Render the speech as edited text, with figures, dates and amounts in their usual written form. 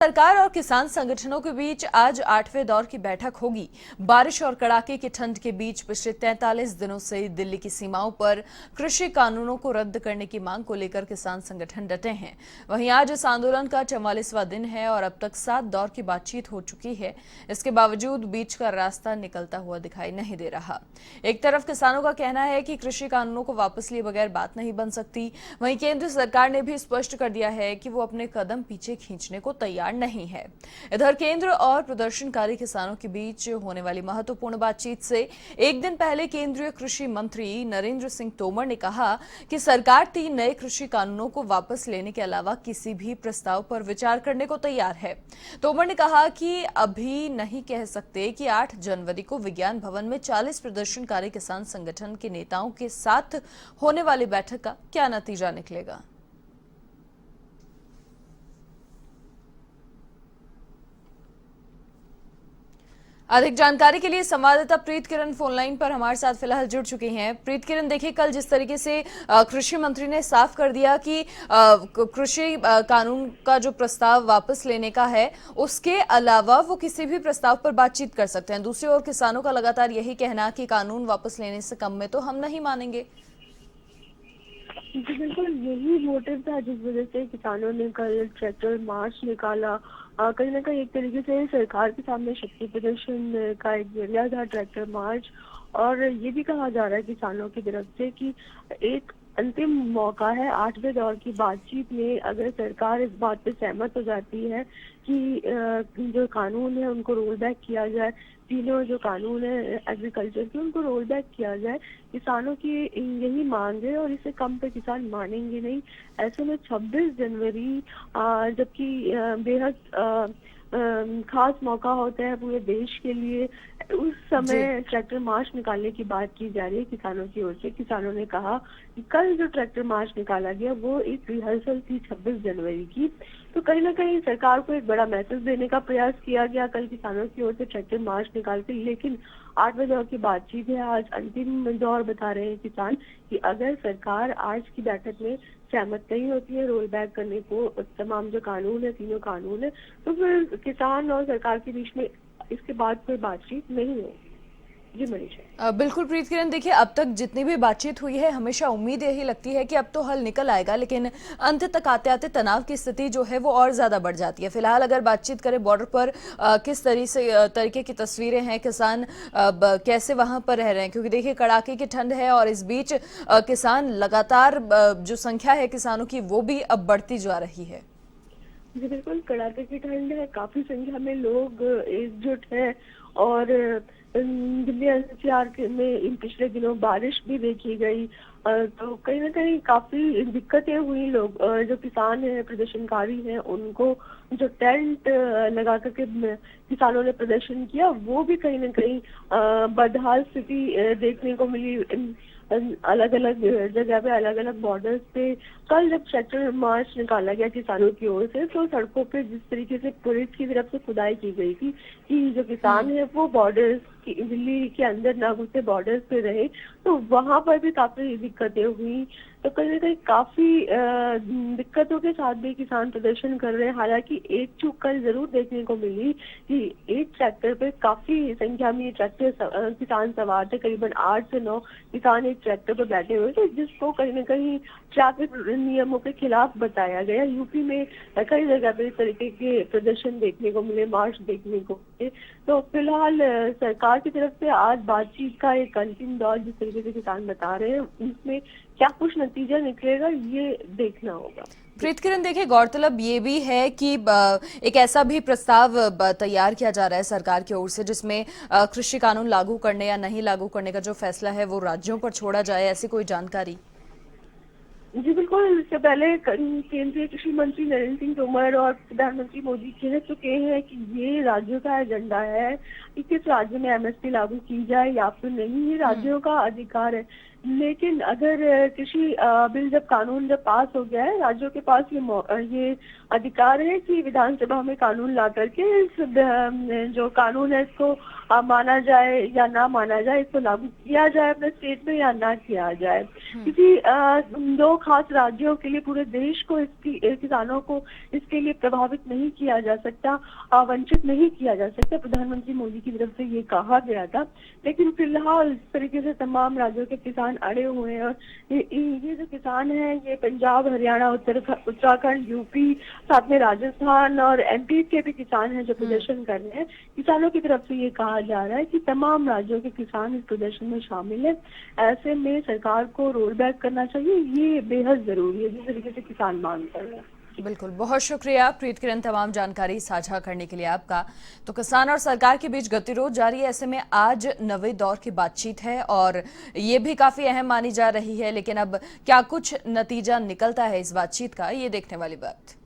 सरकार और किसान संगठनों के बीच आज 8वें दौर की बैठक होगी। बारिश और कड़ाके की ठंड के बीच पिछले 43 दिनों से दिल्ली की सीमाओं पर कृषि कानूनों को रद्द करने की मांग को लेकर किसान संगठन डटे हैं। वहीं आज इस आंदोलन का 44वां दिन है और अब तक 7 दौर की बातचीत हो चुकी है। इसके बावजूद बीच का रास्ता निकलता हुआ दिखाई नहीं दे रहा। एक तरफ किसानों का कहना है कि कृषि कानूनों को वापस लिए बगैर बात नहीं बन सकती, वहीं केंद्र सरकार ने भी स्पष्ट कर दिया है कि वो अपने कदम पीछे खींचने को तैयार नहीं है। इधर केंद्र और प्रदर्शनकारी किसानों के बीच होने वाली महत्वपूर्ण बातचीत से एक दिन पहले केंद्रीय कृषि मंत्री नरेंद्र सिंह तोमर ने कहा कि सरकार 3 नए कृषि कानूनों को वापस लेने के अलावा किसी भी प्रस्ताव पर विचार करने को तैयार है। तोमर ने कहा कि अभी नहीं कह सकते कि 8 जनवरी को विज्ञान भवन में 40 प्रदर्शनकारी किसान संगठन के नेताओं के साथ होने वाली बैठक का क्या नतीजा निकलेगा। अधिक जानकारी के लिए संवाददाता प्रीत किरण फोनलाइन पर हमारे साथ फिलहाल जुड़ चुकी हैं। प्रीत किरण, देखिए कल जिस तरीके से कृषि मंत्री ने साफ कर दिया कि कृषि कानून का जो प्रस्ताव वापस लेने का है, उसके अलावा वो किसी भी प्रस्ताव पर बातचीत कर सकते हैं। दूसरी ओर किसानों का लगातार यही कहना कि कानून वापस लेने से कम में तो हम नहीं मानेंगे। जी बिल्कुल, यही मोटिव था जिस वजह से किसानों ने कल ट्रैक्टर मार्च निकाला। कहीं ना कहीं एक तरीके से सरकार के सामने शक्ति प्रदर्शन का एक जरिया था ट्रैक्टर मार्च। और ये भी कहा जा रहा है किसानों की तरफ से कि एक अंतिम मौका है 8वें दौर की बातचीत में, अगर सरकार इस बात पे सहमत हो जाती है कि जो कानून है उनको रोल बैक किया जाए, तीनों जो कानून है एग्रीकल्चर के उनको रोल बैक किया जाए। किसानों की यही मांग है और इसे कम पे किसान मानेंगे नहीं। ऐसे में 26 जनवरी जबकि बेहद खास मौका होता है पूरे देश के लिए, उस समय ट्रैक्टर मार्च निकालने की बात की जा रही है किसानों की ओर से। किसानों ने कहा कि कल जो ट्रैक्टर मार्च निकाला गया वो एक रिहर्सल थी 26 जनवरी की। तो कहीं ना कहीं सरकार को एक बड़ा मैसेज देने का प्रयास किया गया कल किसानों की ओर से ट्रैक्टर मार्च निकाल के। लेकिन 8वें दौर की बातचीत है, आज अंतिम दौर बता रहे हैं किसान कि अगर सरकार आज की बैठक में सहमत नहीं होती है रोल बैक करने को, तमाम जो कानून है तीनों कानून है, तो फिर किसान और सरकार के बीच में इसके बाद कोई बातचीत नहीं होगी। जी मनीषा। बिल्कुल प्रीत किरण, देखिए अब तक जितनी भी बातचीत हुई है हमेशा उम्मीद यही लगती है कि अब तो हल निकल आएगा, लेकिन अंत तक आते आते तनाव की स्थिति जो है वो और ज्यादा बढ़ जाती है। फिलहाल अगर बातचीत करें बॉर्डर पर किस तरीके की तस्वीरें हैं, किसान कैसे वहां पर रह रहे हैं, क्योंकि देखिए कड़ाके की ठंड है और इस बीच किसान लगातार जो संख्या है किसानों की वो भी अब बढ़ती जा रही है। जी बिल्कुल, कड़ाके की ठंड है, काफी संख्या में लोग एकजुट हैं और दिल्ली एनसीआर में इन पिछले दिनों बारिश भी देखी गई। तो कहीं ना कहीं काफी दिक्कतें हुई। लोग जो किसान हैं प्रदर्शनकारी हैं उनको जो टेंट लगा करके किसानों ने प्रदर्शन किया वो भी कहीं ना कहीं बदहाल स्थिति देखने को मिली। अलग अलग जगह पे अलग अलग बॉर्डर्स पे कल जब ट्रैक्टर मार्च निकाला गया किसानों की ओर से, तो सड़कों पे जिस तरीके से पुलिस की तरफ से खुदाई की गई थी कि जो किसान है वो बॉर्डर्स की दिल्ली के अंदर ना घुसे, बॉर्डर्स पे रहे, तो वहां पर भी काफी दिक्कतें हुई। तो कहीं ना कहीं काफी दिक्कतों के साथ भी किसान प्रदर्शन कर रहे हैं। हालांकि एक चूक कल जरूर देखने को मिली कि एक ट्रैक्टर पे काफी संख्या में ट्रैक्टर किसान सवार थे, करीबन 8 से 9 किसान एक ट्रैक्टर पर बैठे हुए थे, जिसको कहीं ना कहीं ट्रैफिक नियमों के खिलाफ बताया गया। यूपी में कई जगह पे इस तरीके के प्रदर्शन देखने को मिले, मार्च देखने को मिले। तो फिलहाल सरकार की तरफ से आज बातचीत का एक अंतिम दौर जिस तरीके से किसान बता रहे हैं उसमें क्या कुछ नतीजा निकलेगा ये देखना होगा। प्रीत किरण, देखिए गौरतलब ये भी है कि एक ऐसा भी प्रस्ताव तैयार किया जा रहा है सरकार की ओर से जिसमें कृषि कानून लागू करने या नहीं लागू करने का जो फैसला है वो राज्यों पर छोड़ा जाए, ऐसी कोई जानकारी? जी बिल्कुल, इससे पहले केंद्रीय कृषि मंत्री नरेंद्र सिंह तोमर और प्रधानमंत्री मोदी कह चुके हैं कि ये राज्यों का एजेंडा है कि किस राज्य में एमएसपी लागू की जाए या फिर नहीं, ये राज्यों का अधिकार है। लेकिन अगर कृषि बिल जब पास हो गया है, राज्यों के पास ये अधिकार है कि विधानसभा में कानून ला करके जो कानून है इसको माना जाए या ना माना जाए, इसको लागू किया जाए अपने स्टेट में या ना किया जाए। किसी दो खास राज्यों के लिए पूरे देश को किसानों को इसके लिए प्रभावित नहीं किया जा सकता, वंचित नहीं किया जा सकता। प्रधानमंत्री मोदी की तरफ से ये कहा गया था, लेकिन फिलहाल इस तरीके से तमाम राज्यों के किसान अड़े हुए हैं। और ये जो किसान हैं, ये पंजाब, हरियाणा, उत्तराखंड, यूपी, साथ में राजस्थान और एमपी के भी किसान हैं जो प्रदर्शन कर रहे हैं। किसानों की तरफ से ये कहा जा रहा है कि तमाम राज्यों के किसान इस प्रदर्शन में शामिल हैं। ऐसे में सरकार को रोल बैक करना चाहिए, ये बेहद जरूरी है, जिस तरीके से किसान मांग कर रहे हैं। बिल्कुल, बहुत शुक्रिया प्रीत किरण तमाम जानकारी साझा करने के लिए आपका। तो किसान और सरकार के बीच गतिरोध जारी है, ऐसे में आज नवे दौर की बातचीत है और ये भी काफी अहम मानी जा रही है, लेकिन अब क्या कुछ नतीजा निकलता है इस बातचीत का, ये देखने वाली बात।